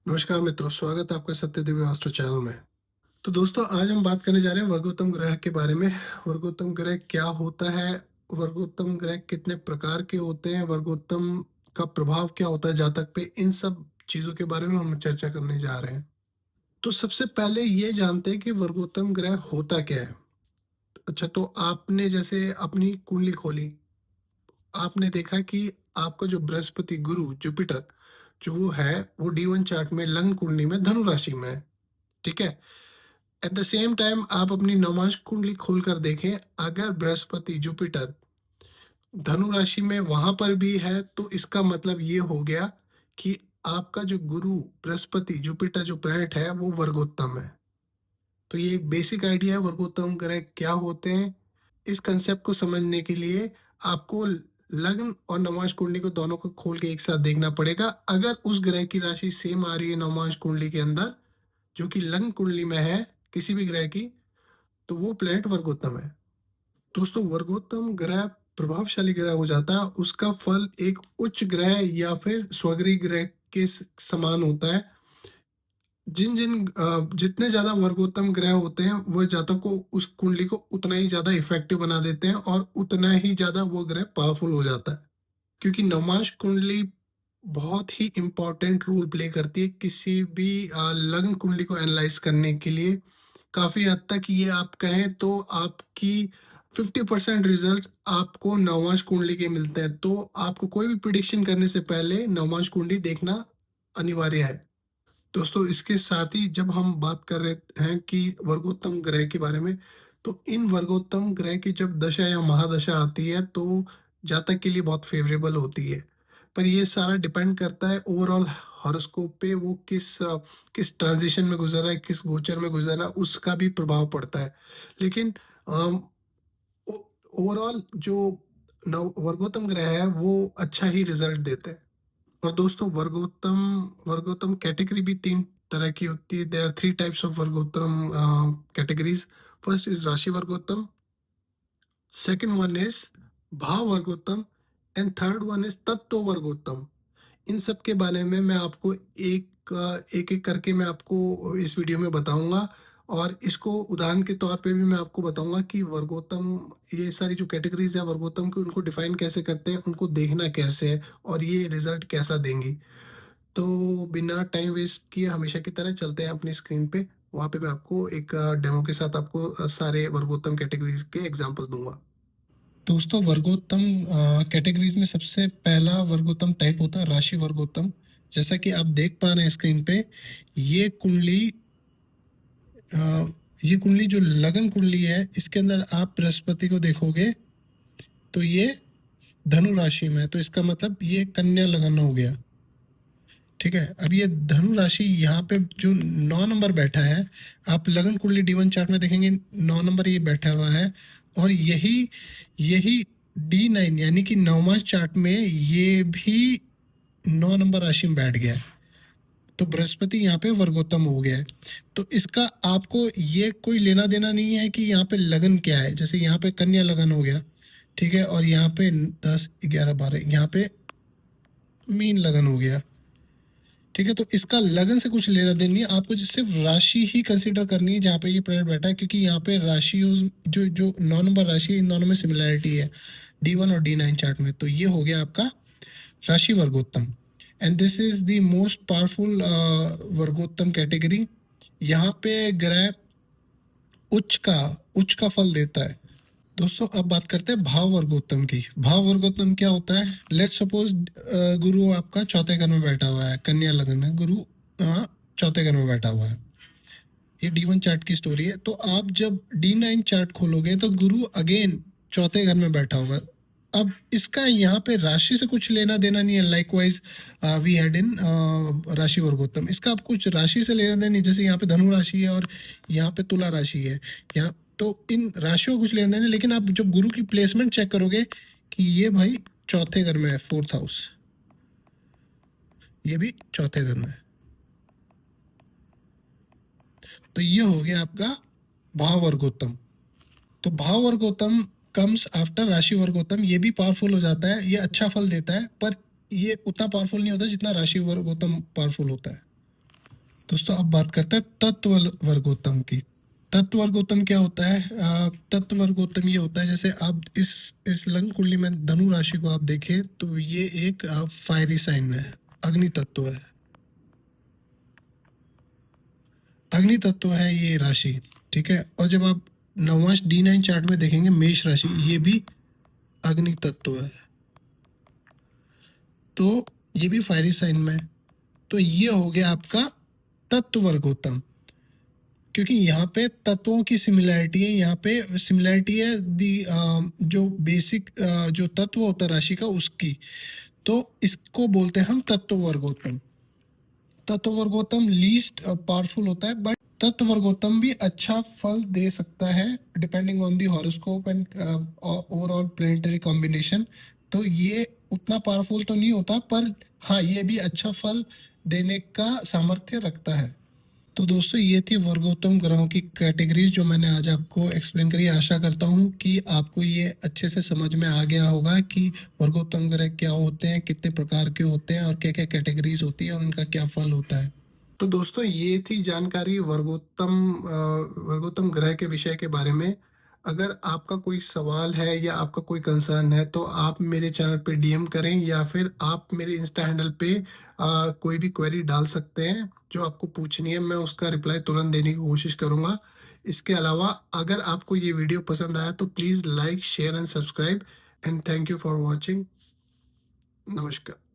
नमस्कार मित्रों, स्वागत है आपका सत्य दिव्य एस्ट्रो चैनल में। तो दोस्तों, आज हम बात करने जा रहे हैं वर्गोत्तम ग्रह के बारे में। वर्गोत्तम ग्रह क्या होता है? वर्गोत्तम ग्रह कितने प्रकार के होते हैं? वर्गोत्तम का प्रभाव क्या होता है जातक पे? इन सब चीज़ों के बारे में हम चर्चा करने जा रहे हैं। तो सबसे पहले ये जानते हैं कि वर्गोत्तम ग्रह होता क्या है? अच्छा, तो आपने जैसे अपनी कुंडली खोली, आपने देखा कि आपका जो बृहस्पति, गुरु, जुपिटर जो वो है, वो D1 चार्ट में लग्न कुंडली में धनु राशि में है। ठीक है? एट द सेम टाइम आप अपनी नवमांश कुंडली खोलकर देखें, अगर बृहस्पति, जुपिटर धनु राशि में वहां पर भी है, तो इसका मतलब ये हो गया कि आपका जो गुरु, बृहस्पति, जुपिटर जो प्लैनेट है वो वर्गोत्तम है। तो ये एक बेसिक आइडिया है वर्गोत्तम ग्रह क्या होते हैं। इस कंसेप्ट को समझने के लिए आपको लग्न और नवमांश कुंडली को दोनों को खोल के एक साथ देखना पड़ेगा। अगर उस ग्रह की राशि सेम आ रही है नवमांश कुंडली के अंदर, जो कि लग्न कुंडली में है किसी भी ग्रह की, तो वो प्लैनेट वर्गोत्तम है। दोस्तों, वर्गोत्तम ग्रह प्रभावशाली ग्रह हो जाता है, उसका फल एक उच्च ग्रह या फिर स्वगृही ग्रह के समान होता है। जितने ज्यादा वर्गोत्तम ग्रह होते हैं, वह जातक को उस कुंडली को उतना ही ज्यादा इफेक्टिव बना देते हैं और उतना ही ज्यादा वो ग्रह पावरफुल हो जाता है। क्योंकि नवमांश कुंडली बहुत ही इम्पोर्टेंट रोल प्ले करती है किसी भी लग्न कुंडली को एनालाइज करने के लिए। काफ़ी हद तक ये आप कहें तो आपकी 50% रिजल्ट आपको नवमांश कुंडली के मिलते हैं। तो आपको कोई भी प्रिडिक्शन करने से पहले नवमांश कुंडली देखना अनिवार्य है। दोस्तों, इसके साथ ही जब हम बात कर रहे हैं कि वर्गोत्तम ग्रह के बारे में, तो इन वर्गोत्तम ग्रह की जब दशा या महादशा आती है, तो जातक के लिए बहुत फेवरेबल होती है। पर ये सारा डिपेंड करता है ओवरऑल हॉरोस्कोप पे, वो किस ट्रांजिशन में गुजर रहा है, किस गोचर में गुजर रहा है, उसका भी प्रभाव पड़ता है। लेकिन ओवरऑल जो नव वर्गोत्तम ग्रह है वो अच्छा ही रिजल्ट देते हैं। और दोस्तों, वर्गोत्तम वर्गोत्तम कैटेगरी भी तीन तरह की होती है। There are three types of vargottama categories. First is rashi vargottama, second one is bhava vargottama, and third one is tattva vargottama. इन सब के बारे में मैं आपको एक एक करके मैं आपको इस वीडियो में बताऊंगा। और इसको उदाहरण के तौर पे भी मैं आपको बताऊंगा कि वर्गोत्तम, ये सारी जो कैटेगरीज है वर्गोत्तम की, उनको डिफाइन कैसे करते हैं, उनको देखना कैसे है और ये रिजल्ट कैसा देंगी। तो बिना टाइम वेस्ट किए हमेशा की तरह चलते हैं अपनी स्क्रीन पे। वहाँ पे मैं आपको एक डेमो के साथ आपको सारे वर्गोत्तम कैटेगरीज के एग्जांपल दूंगा। दोस्तों, वर्गोत्तम कैटेगरीज में सबसे पहला वर्गोत्तम टाइप होता है राशि वर्गोत्तम। जैसा कि आप देख पा रहे हैं स्क्रीन पे, ये कुंडली ये कुंडली जो लगन कुंडली है, इसके अंदर आप बृहस्पति को देखोगे तो ये धनु राशि में है, तो इसका मतलब ये कन्या लगन हो गया। ठीक है, अब ये धनु राशि यहाँ पे जो 9 नंबर बैठा है, आप लगन कुंडली D1 चार्ट में देखेंगे 9 नंबर ये बैठा हुआ है। और यही यही D9 यानी कि नवमांश चार्ट में ये भी 9 नंबर राशि में बैठ गया है। तो बृहस्पति यहाँ पे वर्गोत्तम हो गया है। तो इसका आपको ये कोई लेना देना नहीं है कि यहाँ पे लगन क्या है। जैसे यहाँ पे कन्या लगन हो गया, ठीक है, और यहाँ पे 10 11 12 यहाँ पे मीन लगन हो गया। ठीक है, तो इसका लगन से कुछ लेना देना नहीं है। आपको सिर्फ राशि ही कंसीडर करनी है जहाँ पे ये प्लैनेट बैठा है, क्योंकि यहाँ पे राशि जो जो 9 नंबर राशि है, इन दोनों में सिमिलैरिटी है D1 और D9 चार्ट में। तो ये हो गया आपका राशि वर्गोत्तम, and this is the most powerful vargottama category. यहाँ पे ग्रह उच्च का फल देता है। दोस्तों, अब बात करते हैं भाव वर्गोत्तम की। भाव वर्गोत्तम क्या होता है? लेट्स सपोज गुरु आपका चौथे घर में बैठा हुआ है, कन्या लगन है, गुरु चौथे घर में बैठा हुआ है। ये D1 चार्ट की स्टोरी है। तो आप जब D9 चार्ट खोलोगे तो गुरु अगेन चौथे घर में बैठा होगा। अब इसका यहाँ पे राशि से कुछ लेना देना नहीं है। लाइकवाइज वी हैड इन राशि वर्गोत्तम, इसका आप कुछ राशि से लेना देना नहीं। जैसे यहाँ पे धनु राशि है और यहाँ पे तुला राशि है, यहाँ तो इन राशियों को कुछ लेना देना नहीं। लेकिन आप जब गुरु की प्लेसमेंट चेक करोगे कि ये भाई चौथे घर में है, फोर्थ हाउस, ये भी चौथे घर में है, तो ये हो गया आपका भाव वर्गोत्तम। तो भाव वर्गोत्तम कम्स आफ्टर राशि वर्गोत्तम। ये भी पावरफुल हो जाता है, ये अच्छा फल देता है, पर ये उतना पावरफुल नहीं होता जितना राशि वर्गोत्तम पावरफुल होता है। दोस्तों अब बात करते हैं तत्व वर्गोत्तम की। तत्व वर्गोत्तम क्या होता है? तत्व वर्गोत्तम ये होता है, जैसे आप इस लग्न कुंडली में धनु राशि को आप देखें तो ये एक फायरी साइन है, अग्नि तत्व है। अग्नि तत्व है ये राशि, ठीक है। और जब आप नवांश D9 चार्ट में देखेंगे मेष राशि, ये भी अग्नि तत्व है, तो ये भी फायरी साइन में है। तो ये हो गया आपका तत्व वर्गोत्तम, क्योंकि यहाँ पे तत्वों की सिमिलैरिटी है। यहाँ पे सिमिलैरिटी है जो बेसिक जो तत्व होता है राशि का उसकी, तो इसको बोलते हैं हम तत्व वर्गोत्तम। तत्व वर्गोत्तम लीस्ट पावरफुल होता है, बट तत्व वर्गोत्तम भी अच्छा फल दे सकता है depending on the horoscope and overall planetary combination. तो ये उतना पावरफुल तो नहीं होता, पर हाँ ये भी अच्छा फल देने का सामर्थ्य रखता है। तो दोस्तों ये थी वर्गोत्तम ग्रहों की कैटेगरीज जो मैंने आज आपको एक्सप्लेन करी। आशा करता हूँ कि आपको ये अच्छे से समझ में आ गया होगा कि वर्गोत्तम ग्रह क्या होते हैं, कितने प्रकार के होते हैं और क्या क्या कैटेगरीज होती है और उनका क्या फल होता है। तो दोस्तों ये थी जानकारी वर्गोत्तम ग्रह के विषय के बारे में। अगर आपका कोई सवाल है या आपका कोई कंसर्न है तो आप मेरे चैनल पे डीएम करें या फिर आप मेरे इंस्टा हैंडल पे कोई भी क्वेरी डाल सकते हैं जो आपको पूछनी है, मैं उसका रिप्लाई तुरंत देने की कोशिश करूंगा। इसके अलावा अगर आपको ये वीडियो पसंद आया तो please like share and subscribe and thank you for watching. नमस्कार।